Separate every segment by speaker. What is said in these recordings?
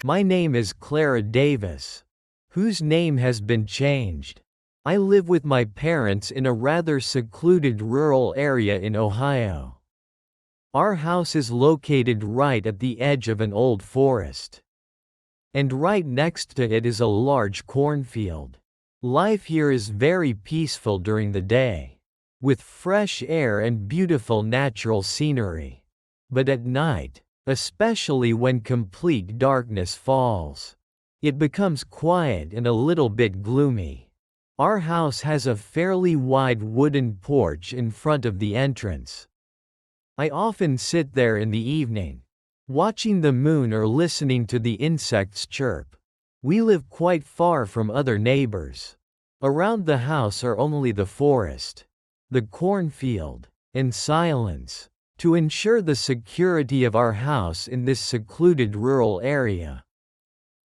Speaker 1: My name is Clara Davis, whose name has been changed. I live with my parents in a rather secluded rural area in Ohio. Our house is located right at the edge of an old forest. And right next to it is a large cornfield. Life here is very peaceful during the day, with fresh air and beautiful natural scenery. But at night, especially when complete darkness falls, it becomes quiet and a little bit gloomy. Our house has a fairly wide wooden porch in front of the entrance. I often sit there in the evening, watching the moon or listening to the insects chirp. We live quite far from other neighbors. Around the house are only the forest, the cornfield, and silence, to ensure the security of our house in this secluded rural area.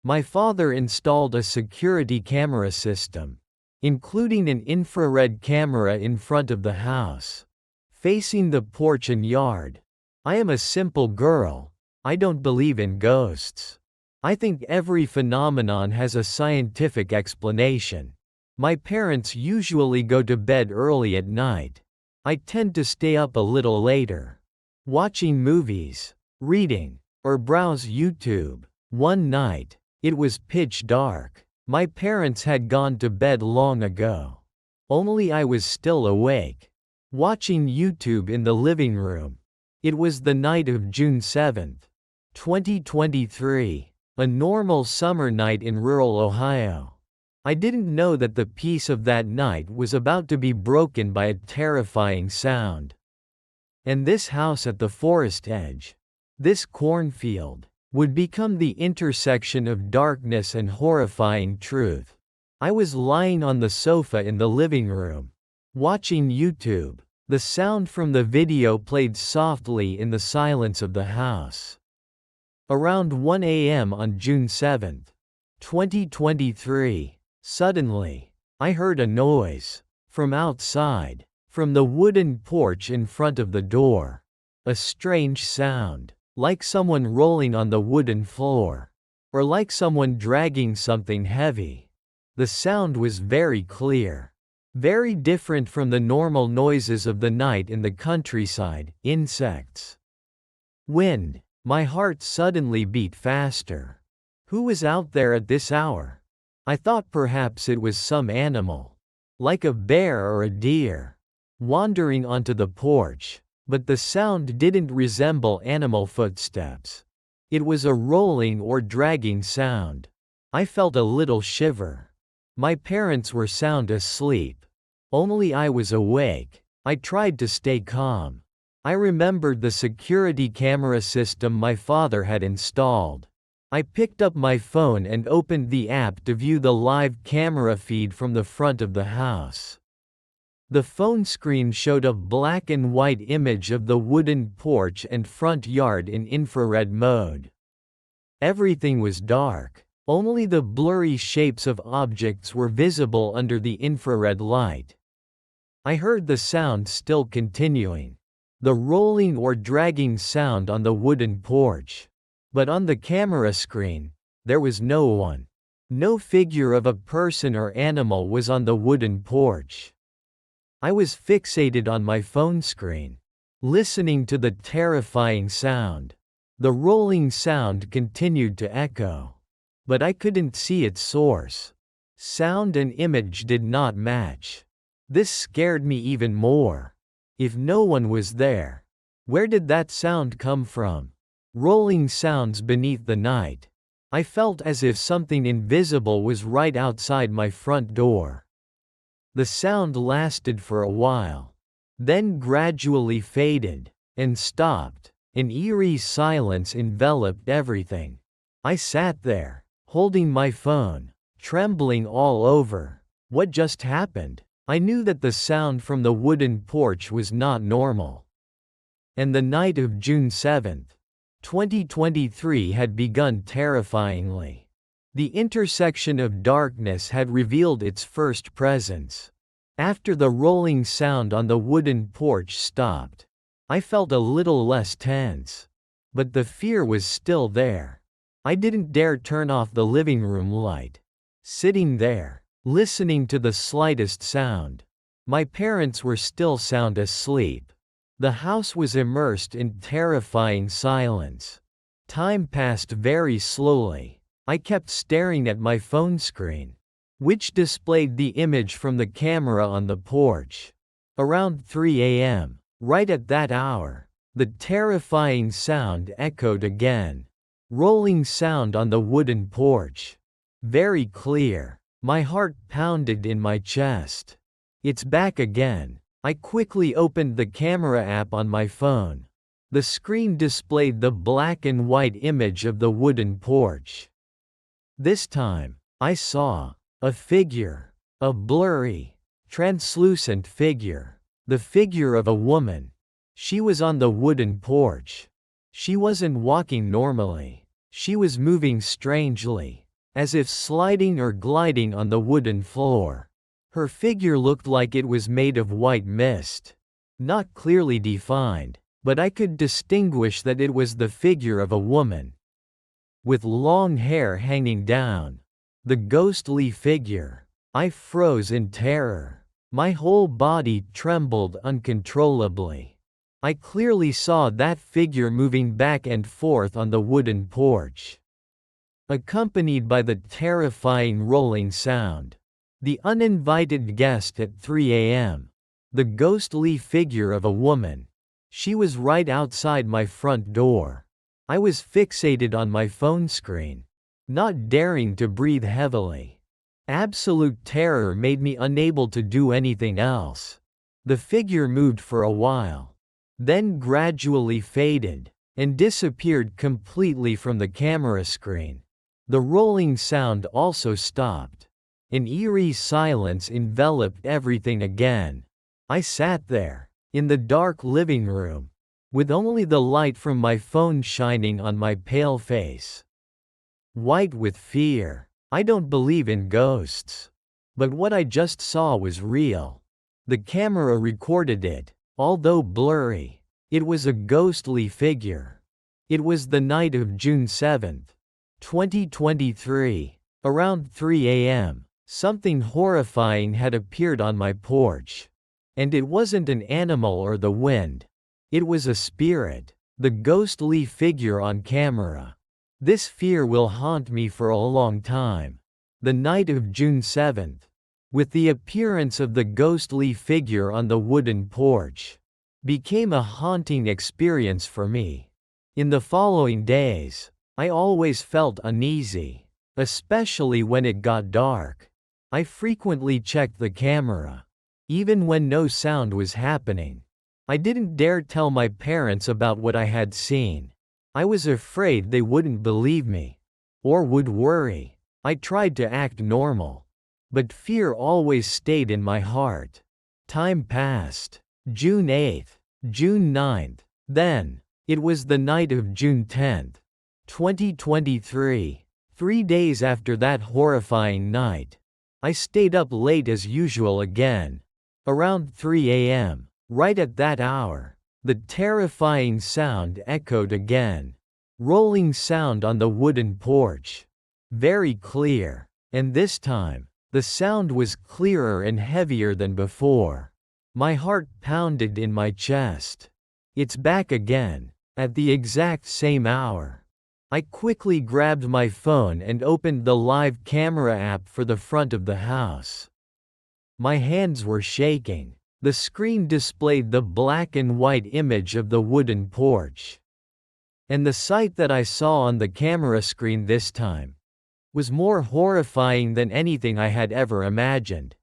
Speaker 1: My father installed a security camera system, including an infrared camera in front of the house, facing the porch and yard. I am a simple girl. I don't believe in ghosts. I think every phenomenon has a scientific explanation. My parents usually go to bed early at night. I tend to stay up a little later, watching movies, reading, or browse YouTube. One night, it was pitch dark. My parents had gone to bed long ago. Only I was still awake, watching YouTube in the living room. It was the night of June 7th, 2023, a normal summer night in rural Ohio. I didn't know that the peace of that night was about to be broken by a terrifying sound. And this house at the forest edge, this cornfield, would become the intersection of darkness and horrifying truth. I was lying on the sofa in the living room, watching YouTube. The sound from the video played softly in the silence of the house. Around 1 a.m. on June 7, 2023, suddenly, I heard a noise from outside, from the wooden porch in front of the door. A strange sound, like someone rolling on the wooden floor, or like someone dragging something heavy. The sound was very clear, very different from the normal noises of the night in the countryside, insects, wind. My heart suddenly beat faster. Who was out there at this hour? I thought perhaps it was some animal, like a bear or a deer, wandering onto the porch. But the sound didn't resemble animal footsteps. It was a rolling or dragging sound. I felt a little shiver. My parents were sound asleep. Only I was awake. I tried to stay calm. I remembered the security camera system my father had installed. I picked up my phone and opened the app to view the live camera feed from the front of the house. The phone screen showed a black and white image of the wooden porch and front yard in infrared mode. Everything was dark. Only the blurry shapes of objects were visible under the infrared light. I heard the sound still continuing, the rolling or dragging sound on the wooden porch. But on the camera screen, there was no one. No figure of a person or animal was on the wooden porch. I was fixated on my phone screen, listening to the terrifying sound. The rolling sound continued to echo, but I couldn't see its source. Sound and image did not match. This scared me even more. If no one was there, where did that sound come from? Rolling sounds beneath the night. I felt as if something invisible was right outside my front door. The sound lasted for a while, then gradually faded, and stopped. An eerie silence enveloped everything. I sat there, holding my phone, trembling all over. What just happened? I knew that the sound from the wooden porch was not normal. And the night of June 7, 2023 had begun terrifyingly. The intersection of darkness had revealed its first presence. After the rolling sound on the wooden porch stopped, I felt a little less tense. But the fear was still there. I didn't dare turn off the living room light. Sitting there, listening to the slightest sound. My parents were still sound asleep. The house was immersed in terrifying silence. Time passed very slowly. I kept staring at my phone screen, which displayed the image from the camera on the porch. Around 3 a.m., right at that hour, the terrifying sound echoed again. Rolling sound on the wooden porch. Very clear. My heart pounded in my chest. It's back again. I quickly opened the camera app on my phone. The screen displayed the black and white image of the wooden porch. This time, I saw a figure, a blurry, translucent figure, the figure of a woman. She was on the wooden porch. She wasn't walking normally. She was moving strangely, as if sliding or gliding on the wooden floor. Her figure looked like it was made of white mist. Not clearly defined, but I could distinguish that it was the figure of a woman. With long hair hanging down. The ghostly figure. I froze in terror. My whole body trembled uncontrollably. I clearly saw that figure moving back and forth on the wooden porch, accompanied by the terrifying rolling sound. The uninvited guest at 3 a.m. The ghostly figure of a woman. She was right outside my front door. I was fixated on my phone screen, not daring to breathe heavily. Absolute terror made me unable to do anything else. The figure moved for a while, then gradually faded, and disappeared completely from the camera screen. The rolling sound also stopped. An eerie silence enveloped everything again. I sat there, in the dark living room, with only the light from my phone shining on my pale face. White with fear. I don't believe in ghosts. But what I just saw was real. The camera recorded it, although blurry. It was a ghostly figure. It was the night of June 7, 2023, around 3 a.m. Something horrifying had appeared on my porch. And it wasn't an animal or the wind. It was a spirit, the ghostly figure on camera. This fear will haunt me for a long time. The night of June 7th, with the appearance of the ghostly figure on the wooden porch, became a haunting experience for me. In the following days, I always felt uneasy, especially when it got dark. I frequently checked the camera, even when no sound was happening. I didn't dare tell my parents about what I had seen. I was afraid they wouldn't believe me, or would worry. I tried to act normal, but fear always stayed in my heart. Time passed. June 8th, June 9th, then, it was the night of June 10th, 2023, 3 days after that horrifying night. I stayed up late as usual again. Around 3 a.m., right at that hour, the terrifying sound echoed again. Rolling sound on the wooden porch. Very clear, and this time, the sound was clearer and heavier than before. My heart pounded in my chest. It's back again, at the exact same hour. I quickly grabbed my phone and opened the live camera app for the front of the house. My hands were shaking. The screen displayed the black and white image of the wooden porch. And the sight that I saw on the camera screen this time was more horrifying than anything I had ever imagined.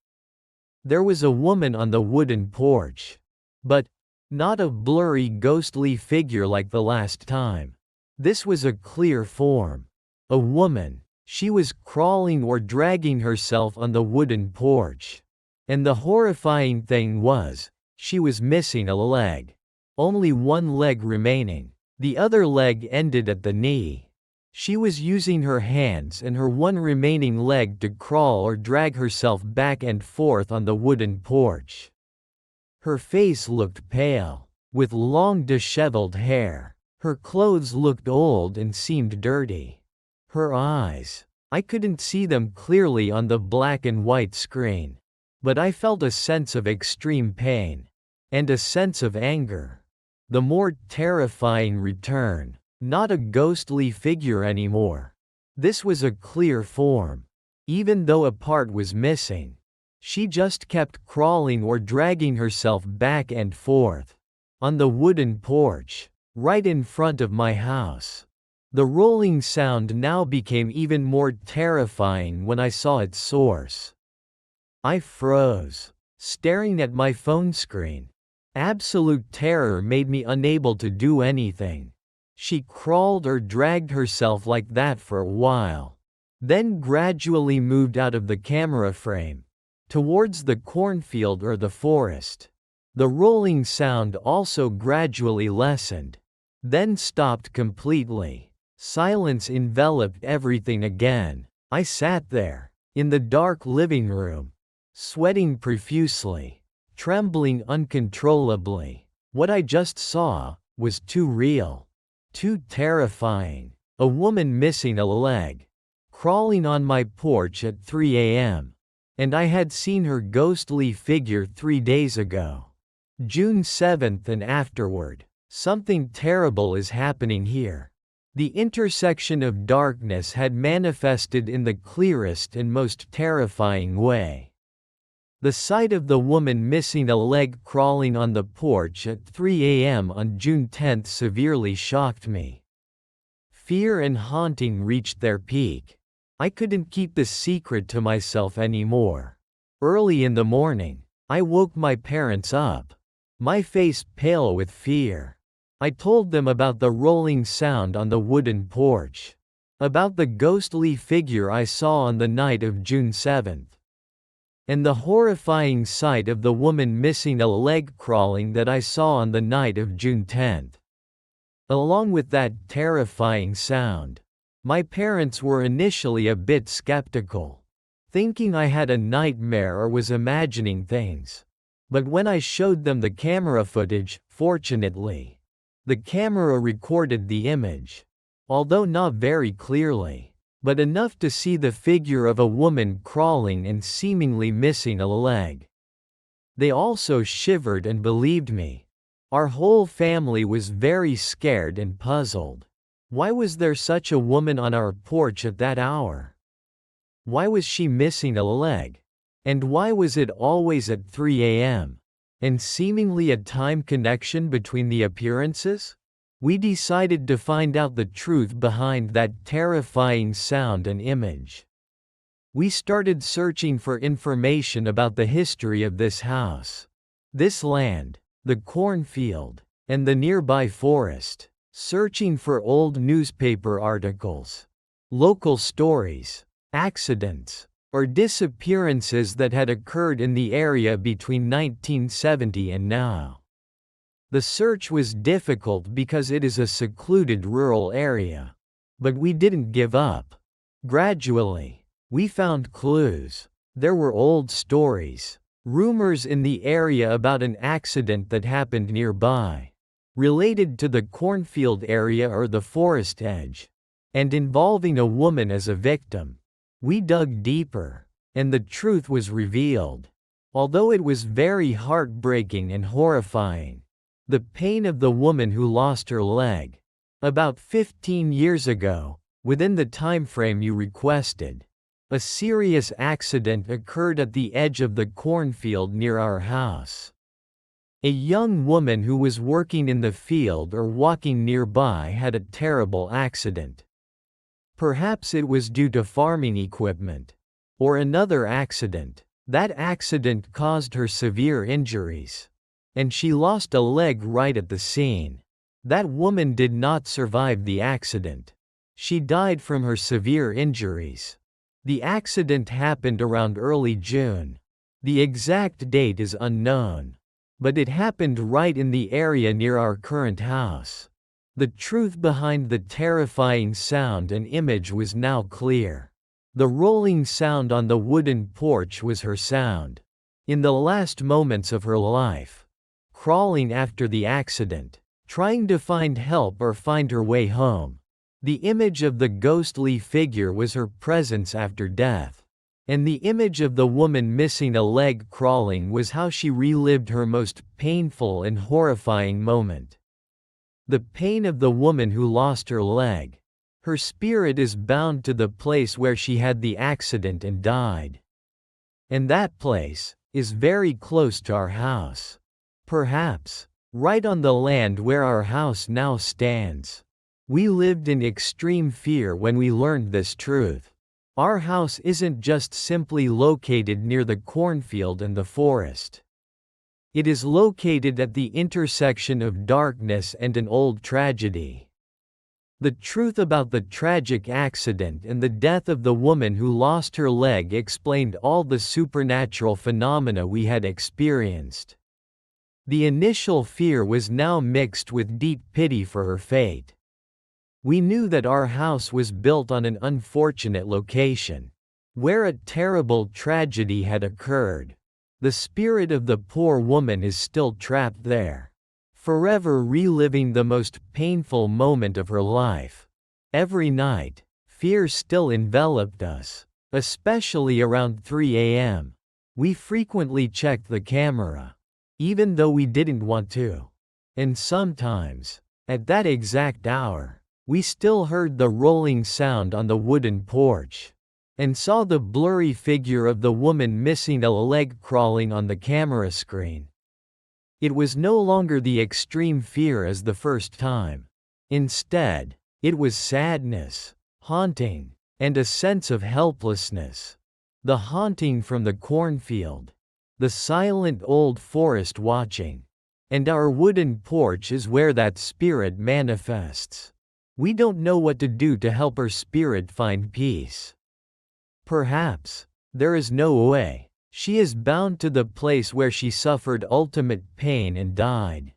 Speaker 1: There was a woman on the wooden porch. But not a blurry ghostly figure like the last time. This was a clear form. A woman. She was crawling or dragging herself on the wooden porch. And the horrifying thing was, she was missing a leg. Only one leg remaining. The other leg ended at the knee. She was using her hands and her one remaining leg to crawl or drag herself back and forth on the wooden porch. Her face looked pale, with long disheveled hair. Her clothes looked old and seemed dirty. Her eyes. I couldn't see them clearly on the black and white screen. But I felt a sense of extreme pain. And a sense of anger. The more terrifying return. Not a ghostly figure anymore. This was a clear form. Even though a part was missing. She just kept crawling or dragging herself back and forth. On the wooden porch. Right in front of my house. The rolling sound now became even more terrifying when I saw its source. I froze, staring at my phone screen. Absolute terror made me unable to do anything. She crawled or dragged herself like that for a while. Then gradually moved out of the camera frame. Towards the cornfield or the forest. The rolling sound also gradually lessened. Then stopped completely. Silence enveloped everything again. I sat there, in the dark living room. Sweating profusely. Trembling uncontrollably. What I just saw was too real. Too terrifying. A woman missing a leg. Crawling on my porch at 3 a.m. And I had seen her ghostly figure 3 days ago. June 7th and afterward. Something terrible is happening here. The intersection of darkness had manifested in the clearest and most terrifying way. The sight of the woman missing a leg crawling on the porch at 3 a.m. on June 10th severely shocked me. Fear and haunting reached their peak. I couldn't keep the secret to myself anymore. Early in the morning, I woke my parents up. My face pale with fear. I told them about the rolling sound on the wooden porch. About the ghostly figure I saw on the night of June 7th. And the horrifying sight of the woman missing a leg crawling that I saw on the night of June 10th. Along with that terrifying sound. My parents were initially a bit skeptical. Thinking I had a nightmare or was imagining things. But when I showed them the camera footage, fortunately, the camera recorded the image. Although not very clearly. But enough to see the figure of a woman crawling and seemingly missing a leg. They also shivered and believed me. Our whole family was very scared and puzzled. Why was there such a woman on our porch at that hour? Why was she missing a leg? And why was it always at 3 a.m.? And seemingly a time connection between the appearances? We decided to find out the truth behind that terrifying sound and image. We started searching for information about the history of this house, this land, the cornfield, and the nearby forest, searching for old newspaper articles, local stories, accidents, or disappearances that had occurred in the area between 1970 and now. The search was difficult because it is a secluded rural area. But we didn't give up. Gradually, we found clues. There were old stories, rumors in the area about an accident that happened nearby, related to the cornfield area or the forest edge, and involving a woman as a victim. We dug deeper, and the truth was revealed. Although it was very heartbreaking and horrifying. The pain of the woman who lost her leg. About 15 years ago, within the time frame you requested, a serious accident occurred at the edge of the cornfield near our house. A young woman who was working in the field or walking nearby had a terrible accident. Perhaps it was due to farming equipment. Or another accident. That accident caused her severe injuries. And she lost a leg right at the scene. That woman did not survive the accident. She died from her severe injuries. The accident happened around early June. The exact date is unknown. But it happened right in the area near our current house. The truth behind the terrifying sound and image was now clear. The rolling sound on the wooden porch was her sound. In the last moments of her life. Crawling after the accident, trying to find help or find her way home. The image of the ghostly figure was her presence after death. And the image of the woman missing a leg crawling was how she relived her most painful and horrifying moment. The pain of the woman who lost her leg. Her spirit is bound to the place where she had the accident and died. And that place is very close to our house. Perhaps right on the land where our house now stands. We lived in extreme fear when we learned this truth. Our house isn't just simply located near the cornfield and the forest. It is located at the intersection of darkness and an old tragedy. The truth about the tragic accident and the death of the woman who lost her leg explained all the supernatural phenomena we had experienced. The initial fear was now mixed with deep pity for her fate. We knew that our house was built on an unfortunate location, where a terrible tragedy had occurred. The spirit of the poor woman is still trapped there, forever reliving the most painful moment of her life. Every night, fear still enveloped us, especially around 3 a.m. We frequently checked the camera, even though we didn't want to. And sometimes, at that exact hour, we still heard the rolling sound on the wooden porch, and saw the blurry figure of the woman missing a leg crawling on the camera screen. It was no longer the extreme fear as the first time. Instead, it was sadness, haunting, and a sense of helplessness. The haunting from the cornfield, the silent old forest watching, and our wooden porch is where that spirit manifests. We don't know what to do to help her spirit find peace. Perhaps there is no way. She is bound to the place where she suffered ultimate pain and died.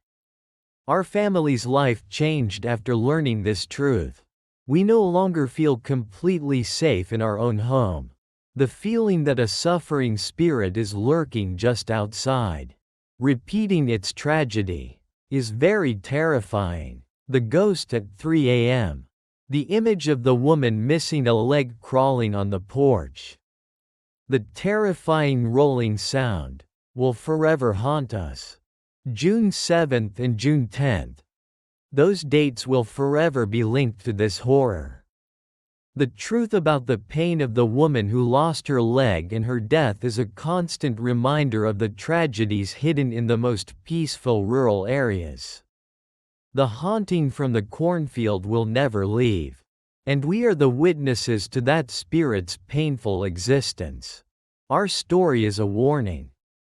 Speaker 1: Our family's life changed after learning this truth. We no longer feel completely safe in our own home. The feeling that a suffering spirit is lurking just outside, repeating its tragedy, is very terrifying. The ghost at 3 a.m. The image of the woman missing a leg crawling on the porch. The terrifying rolling sound will forever haunt us. June 7th and June 10th. Those dates will forever be linked to this horror. The truth about the pain of the woman who lost her leg and her death is a constant reminder of the tragedies hidden in the most peaceful rural areas. The haunting from the cornfield will never leave. And we are the witnesses to that spirit's painful existence. Our story is a warning.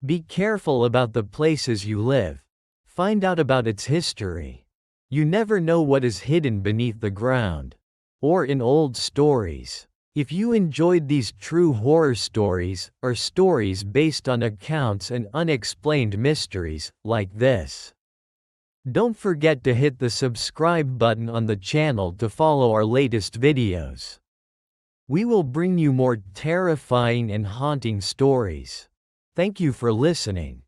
Speaker 1: Be careful about the places you live. Find out about its history. You never know what is hidden beneath the ground, or in old stories. If you enjoyed these true horror stories, or stories based on accounts and unexplained mysteries, like this, don't forget to hit the subscribe button on the channel to follow our latest videos. We will bring you more terrifying and haunting stories. Thank you for listening.